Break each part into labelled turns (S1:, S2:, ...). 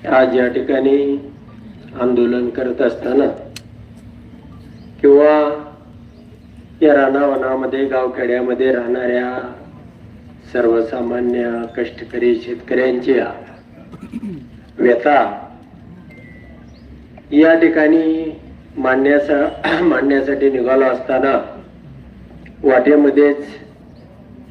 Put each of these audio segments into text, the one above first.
S1: आज या ठिकाणी आंदोलन करत असताना किंवा या रानावनामध्ये गावखेड्यामध्ये राहणाऱ्या सर्वसामान्य कष्टकरी शेतकऱ्यांच्या व्यथा या ठिकाणी मांडण्यासाठी निघालो असताना वाटेमध्येच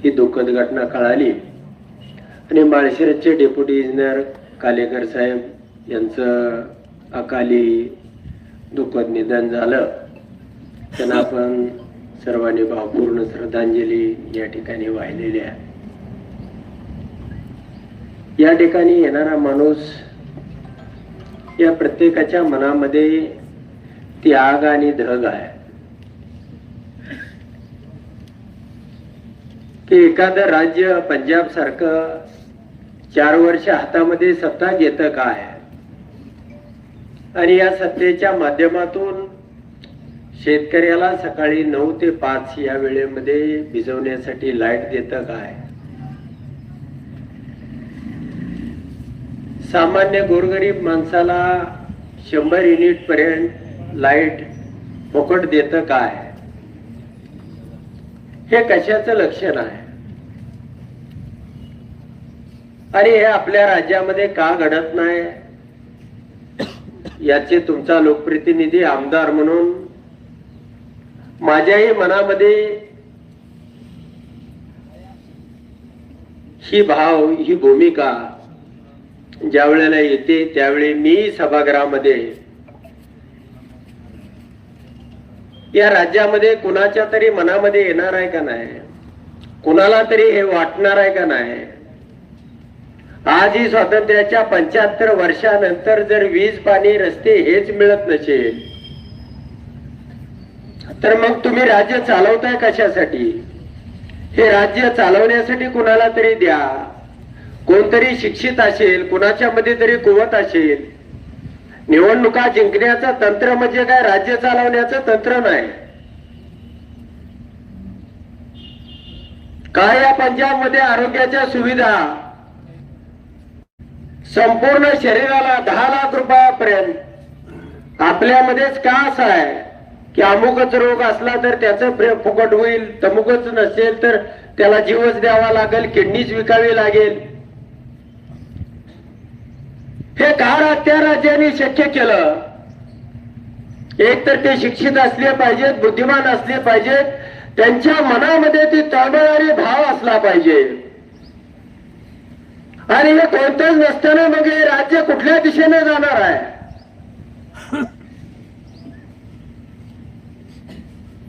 S1: ही दुःखद घटना कळाली आणि माळशिरसचे डेप्युटी इंजिनियर कालेकर साहेब यांचं अकाली दुःखद निधन झालं. त्यांना आपण सर्वांनी भावपूर्ण श्रद्धांजली या ठिकाणी वाहिलेली आहे. या ठिकाणी येणारा माणूस या प्रत्येकाच्या मनामध्ये त्याग आणि धग आहे की एखादं राज्य पंजाब सारखं 4 वर्ष हातामध्ये सत्ता घेतं काय आणि या सत्तेच्या माध्यमातून शेतकऱ्याला सकाळी 9 ते 5 या वेळेमध्ये भिजवण्यासाठी लाईट देतं काय, सामान्य गोरगरीब माणसाला 100 युनिट पर्यंत लाईट फुकट देतं काय, हे कशाचं लक्षण आहे आणि हे आपल्या राज्यामध्ये का घडत नाही याचे तुमचा लोकप्रतिनिधी आमदार म्हणून माझ्याही मनामध्ये ही भाव ही भूमिका ज्या वेळेला येते त्यावेळी मी सभागृहामध्ये या राज्यामध्ये कुणाच्या तरी मनामध्ये येणार आहे का नाही, कुणाला तरी हे वाटणार आहे का नाही, आजही स्वातंत्र्याच्या 75 वर्षानंतर जर वीज पाणी रस्ते हेच मिळत नसेल तर मग तुम्ही राज्य चालवताय कशासाठी? हे राज्य चालवण्यासाठी कुणाला तरी द्या, कोणतरी शिक्षित असेल, कुणाच्या मध्ये तरी कुवत असेल. निवडणुका जिंकण्याचं तंत्र म्हणजे काय राज्य चालवण्याचं तंत्र नाही. काय या पंजाब मध्ये आरोग्याच्या सुविधा संपूर्ण शरीराला 10 लाख रुपयापर्यंत आपल्यामध्येच का असं आहे की अमुकच रोग असला तर त्याचं फुकट होईल, तमुकच नसेल तर त्याला जीवच द्यावा लागेल, किडनीच विकावी लागेल. हे का त्या राज्याने शक्य केलं? एक तर ते शिक्षित असले पाहिजेत, बुद्धिमान असले पाहिजेत, त्यांच्या मनामध्ये ती तळमळणारी भाव असला पाहिजे. आणि हे कोणतंच नसताना मग हे राज्य कुठल्या दिशेने जाणार आहे?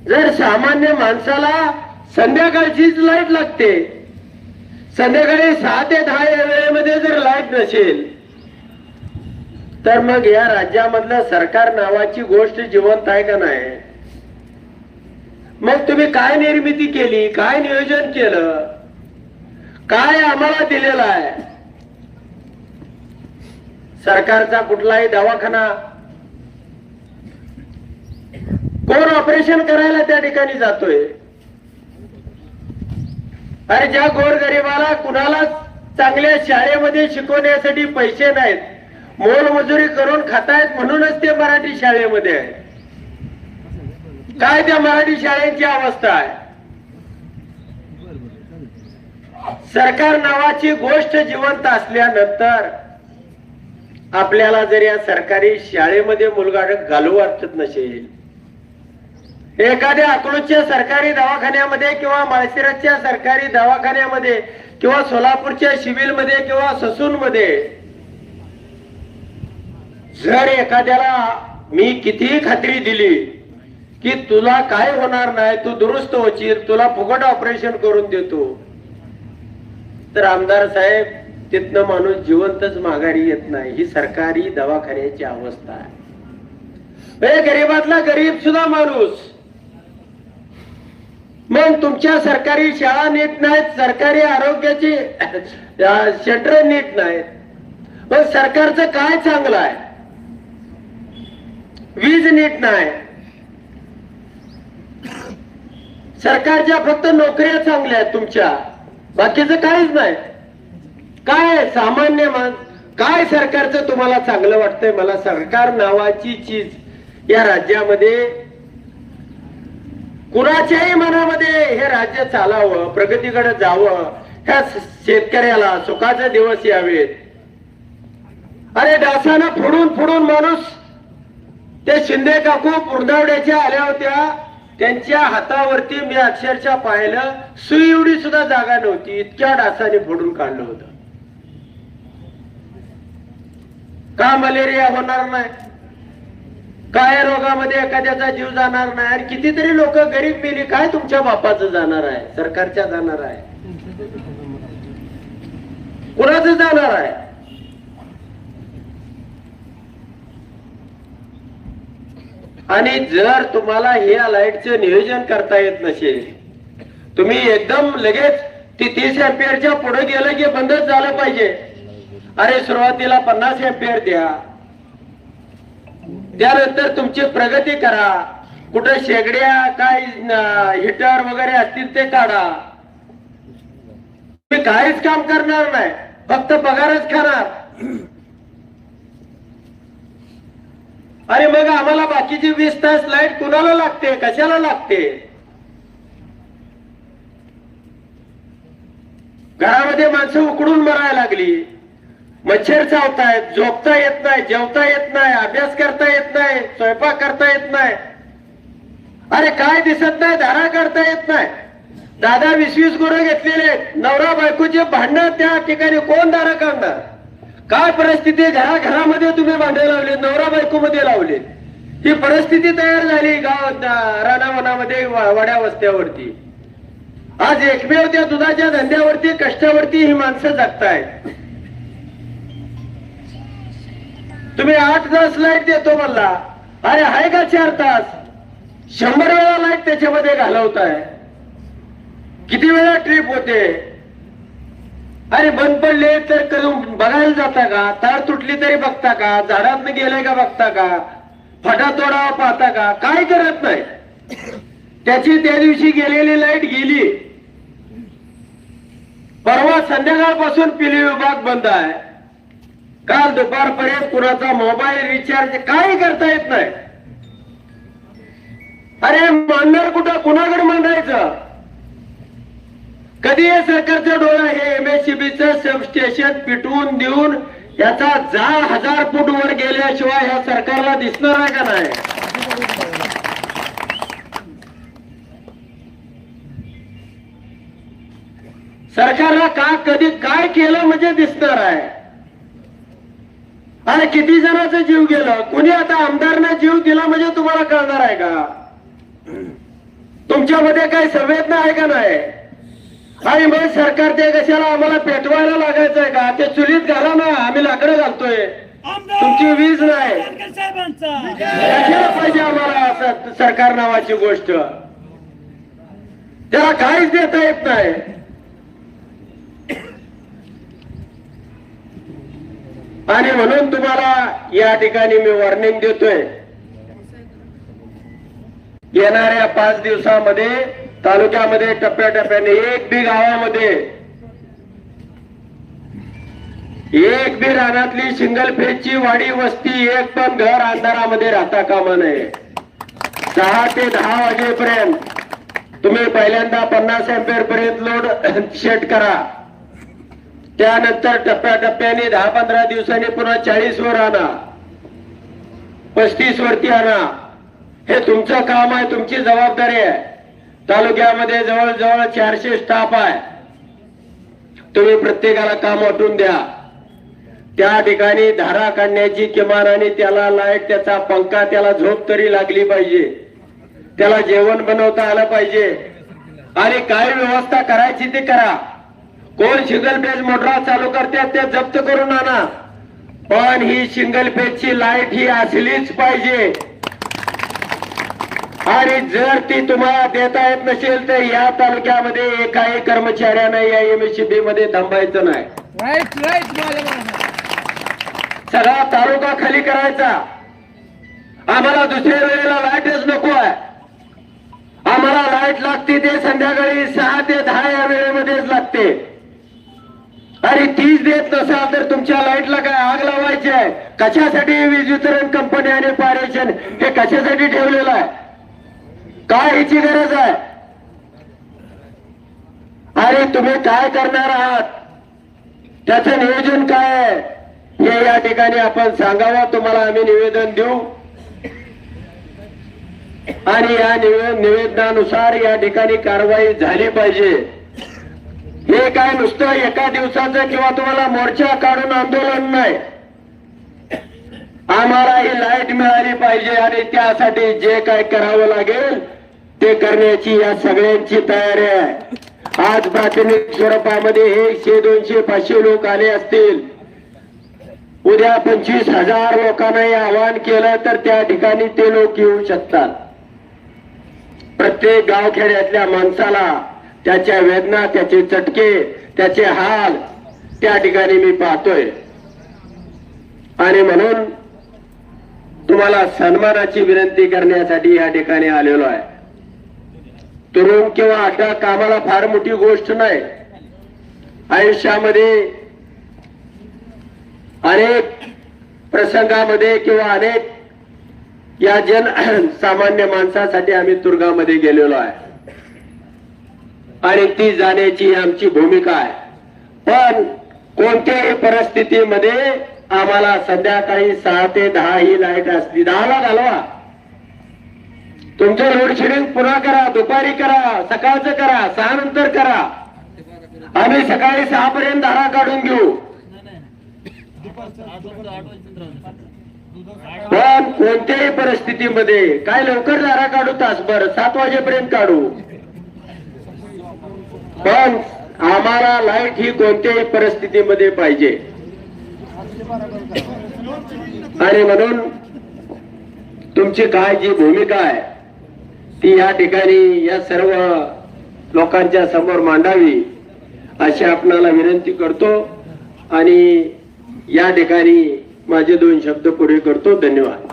S1: जर सामान्य माणसाला संध्याकाळचीच लाईट लागते, संध्याकाळी 6 ते 10 या वेळेमध्ये जर लाईट नसेल तर मग या राज्यामधलं सरकार नावाची गोष्ट जिवंत आहे का नाही? मग तुम्ही काय निर्मिती केली, काय नियोजन केलं, काय आम्हाला दिलेलं आहे? सरकारचा कुठलाही दवाखाना कोण ऑपरेशन करायला त्या ठिकाणी जातोय? अरे ज्या गोरगरिबाला कुणाला चांगल्या शाळेमध्ये शिकवण्यासाठी पैसे नाहीत, मोलमजुरी करून खातायत म्हणूनच ते मराठी शाळेमध्ये आहे. काय त्या मराठी शाळेची अवस्था आहे? सरकार नावाची गोष्ट जिवंत असल्यानंतर आपल्याला जर या सरकारी शाळेमध्ये मुलगा घालू वाटत नसेल, एखाद्या अकलूजच्या सरकारी दवाखान्यामध्ये किंवा माळशिरसच्या सरकारी दवाखान्यामध्ये किंवा सोलापूरच्या सिव्हिलमध्ये किंवा ससूनमध्ये जर एखाद्याला मी कितीही खात्री दिली की तुला काय होणार नाही, तू दुरुस्त होशील, तुला फुकट ऑपरेशन करून देतो, तर आमदार साहेब तिथनं माणूस जिवंतच माघारी येत नाही. ही सरकारी दवाखान्याची अवस्था आहे. गरीबातला गरीब सुद्धा माणूस. मग तुमच्या सरकारी शाळा नीट नाहीत, सरकारी आरोग्याची सेंटर नीट नाहीत, मग सरकारचं काय चांगलं आहे? वीज नीट नाही, सरकारच्या फक्त नोकऱ्या चांगल्या आहेत तुमच्या, बाकीचं काहीच नाही. काय सामान्य काय सरकारचं तुम्हाला चांगलं वाटतंय मला सरकार नावाची चीज या राज्यामध्ये कुणाच्याही मनामध्ये हे राज्य चालावं, प्रगतीकडे जावं, ह्या शेतकऱ्याला सुखाचे दिवस यावेत. अरे डासानं फोडून फोडून माणूस ते शिंदे काकू पुरदावड्याच्या आल्या होत्या, त्यांच्या हातावरती मी अक्षरशः पाहिलं सुई एवढी सुद्धा जागा नव्हती, इतक्या डासाने फोडून काढलं होतं. का मलेरिया होणार नाही, काय रोगामध्ये एखाद्याचा जीव जाणार नाही, आणि कितीतरी लोक गरीब मेली, काय तुमच्या बापाचं जाणार आहे, सरकारच्या जाणार आहे, कुणाचं जाणार आहे. आणि जर तुम्हाला या लाईटचं नियोजन करता येत नसेल, तुम्ही एकदम लगेच ती 30 एम्पियरच्या पुढे गेलं की बंदच झालं पाहिजे. अरे सुरुवातीला 50 एम्पियर द्या, त्यानंतर तुमची प्रगती करा, कुठं शेगड्या काय हिटर वगैरे असतील ते काढा. तुम्ही काहीच काम करणार नाही, फक्त पगारच खाणार. अरे मग आम्हाला बाकीची 20 तास लाईट कुणाला लागते, कशाला लागते? घरामध्ये माणसं उकडून मरायला लागली, मच्छर चावतायत, झोपता येत नाही, जेवता येत नाही, अभ्यास करता येत नाही, स्वयंपाक करता येत नाही. अरे काय दिसत नाही, धारा काढता येत नाही. 10-20 गुरं घेतलेले, नवरा बायकोचे भांडण, त्या ठिकाणी कोण धारा काढणार? काय परिस्थिती घराघरामध्ये तुम्ही भांडे लावले, नवरा बायको मध्ये लावले. ही परिस्थिती तयार झाली गाव रानावनामध्ये, वाड्या वस्त्यावरती. आज एकमेव त्या दुधाच्या धंद्यावरती, कष्टावरती ही माणसं जगतायत. तुम्ही 8 तास लाईट देतो म्हणला, अरे आहे का 4 तास? 100 वेळा लाईट त्याच्यामध्ये घालवताय. किती वेळा ट्रिप होते? अरे बंद पडले तर करून बघायला जाता का? तार तुटली तरी बघता का? झाडात गेले का बघता का? फटा तोडावा पाहता का? काय करत नाही. त्याची त्या दिवशी गेलेली लाईट गेली, परवा संध्याकाळपासून पिली विभाग बंद आहे. काल दुपारपर्यंत कुणाचा मोबाईल रिचार्ज काही करता येत नाही. अरे मांडणार कुठं, कुणाकडे मांडायचं? कधी हे सरकारचं डोळा हे MSCBचं सबस्टेशन पिटवून देऊन याचा 1000 फूट वर गेल्याशिवाय ह्या सरकारला दिसणार आहे का नाही? सरकारला का कधी काय केलं म्हणजे दिसणार आहे. अरे किती जणांचा जीव गेला, कुणी आता आमदारना जीव गेला म्हणजे तुम्हाला कळणार आहे का? तुमच्यामध्ये काही संवेदना आहे का नाही? आणि मग सरकार ते कशाला आम्हाला पेटवायला लागायचं आहे का? ते चुलीत घाला ना, आम्ही लाकडं घालतोय, तुमची वीज नाही. कशाला पाहिजे आम्हाला असं सरकार नावाची गोष्ट? त्याला काहीच देता येत नाही. आणि म्हणून तुम्हाला या ठिकाणी मी वॉर्निंग देतोय, येणाऱ्या 5 दिवसामध्ये तालुक्यामध्ये टप्प्याटप्प्याने एक बी गावामध्ये एक बी रानातली सिंगल फेजची वाडी वस्ती एक पण घर अंधारामध्ये राहता कामा नये. 6 ते 10 वाजेपर्यंत तुम्ही पहिल्यांदा 50 एम्पियर पर्यंत लोड सेट करा. त्यानंतर टप्प्याटप्प्याने 10-15 दिवसांनी पुन्हा 40 वर आणा, 35 वरती आणा. हे तुमचं काम आहे, तुमची जबाबदारी आहे. तालुक्यामध्ये जवळजवळ 400 स्टाफ आहे. तुम्ही प्रत्येकाला काम वाटून द्या. त्या ठिकाणी धारा काढण्याची किमान, आणि त्याला लाईट, त्याचा पंखा, त्याला झोप तरी लागली पाहिजे, त्याला जेवण बनवता आलं पाहिजे. आणि काय व्यवस्था करायची ती करा. कोण सिंगल फेज मोटर चालू करतात ते जप्त करून आणा, पण ही सिंगल फेजची लाईट ही असलीच पाहिजे. आणि जर ती तुम्हाला देता येत नसेल तर या तालुक्यामध्ये एकाही कर्मचाऱ्याने या MSCB मध्ये थांबायचं नाही. सगळा तालुका खाली करायचा. आम्हाला दुसऱ्या वेळेला लाईटच नको आहे. आम्हाला लाईट लागते ते संध्याकाळी 6 ते 10 या वेळेमध्येच लागते. आणि तीच देत नसाल तर तुमच्या लाईटला काय आग लावायची आहे? कशासाठी वीज वितरण कंपनी आणि पारेषण हे कशासाठी ठेवलेलं आहे? काय ह्याची गरज आहे? आणि तुम्ही काय करणार आहात, त्याचं नियोजन काय आहे हे या ठिकाणी आपण सांगावं. तुम्हाला आम्ही निवेदन देऊ आणि या निवेदनानुसार या ठिकाणी कारवाई झाली पाहिजे. हे काय नुसतं एका दिवसाचं किंवा तुम्हाला मोर्चा काढून आंदोलन नाही. आम्हाला ही लाईट मिळाली पाहिजे आणि त्यासाठी जे काय करावं लागेल ते करण्याची या सगळ्यांची तयारी आहे. आज प्राथमिक स्वरूपामध्ये 100, 200, 500 लोक आले असतील. उद्या 25,000 लोकांना हे आवाहन केलं तर त्या ठिकाणी ते लोक येऊ शकतात. प्रत्येक गावखेड्यातल्या माणसाला त्याच्या वेदना, त्याचे चटके, त्याचे हाल त्या ठिकाणी मी पाहतोय. आणि म्हणून तुम्हाला सन्मानाची विनंती करण्यासाठी या ठिकाणी आलेलो आहे. तुरुंग किंवा अड्डा कामाला फार मोठी गोष्ट नाही. आयुष्यामध्ये अनेक प्रसंगामध्ये किंवा अनेक या सामान्य माणसासाठी आम्ही तुरुंगामध्ये गेलेलो आहे आणि ती जाण्याची आमची भूमिका आहे. पण कोणत्याही परिस्थितीमध्ये आम्हाला संध्याकाळी 6 ते 10 ही लाईट असली. 10ला घालवा. तुमचं लोडशेडिंग पुन्हा करा, दुपारी करा, सकाळचं करा, 6 नंतर करा. आम्ही सकाळी 6 पर्यंत धारा काढून घेऊ. पण कोणत्याही परिस्थितीमध्ये काय लवकर धारा काढू, तासभर 7 वाजेपर्यंत काढू. पण आम्हाला लाईट ही कोणत्याही परिस्थितीमध्ये पाहिजे. आणि म्हणून तुमची काय जी भूमिका आहे ती या ठिकाणी या सर्व लोकांच्या समोर मांडावी अशी आपणाला विनंती करतो. आणि या ठिकाणी माझे 2 शब्द पुढे करतो. धन्यवाद.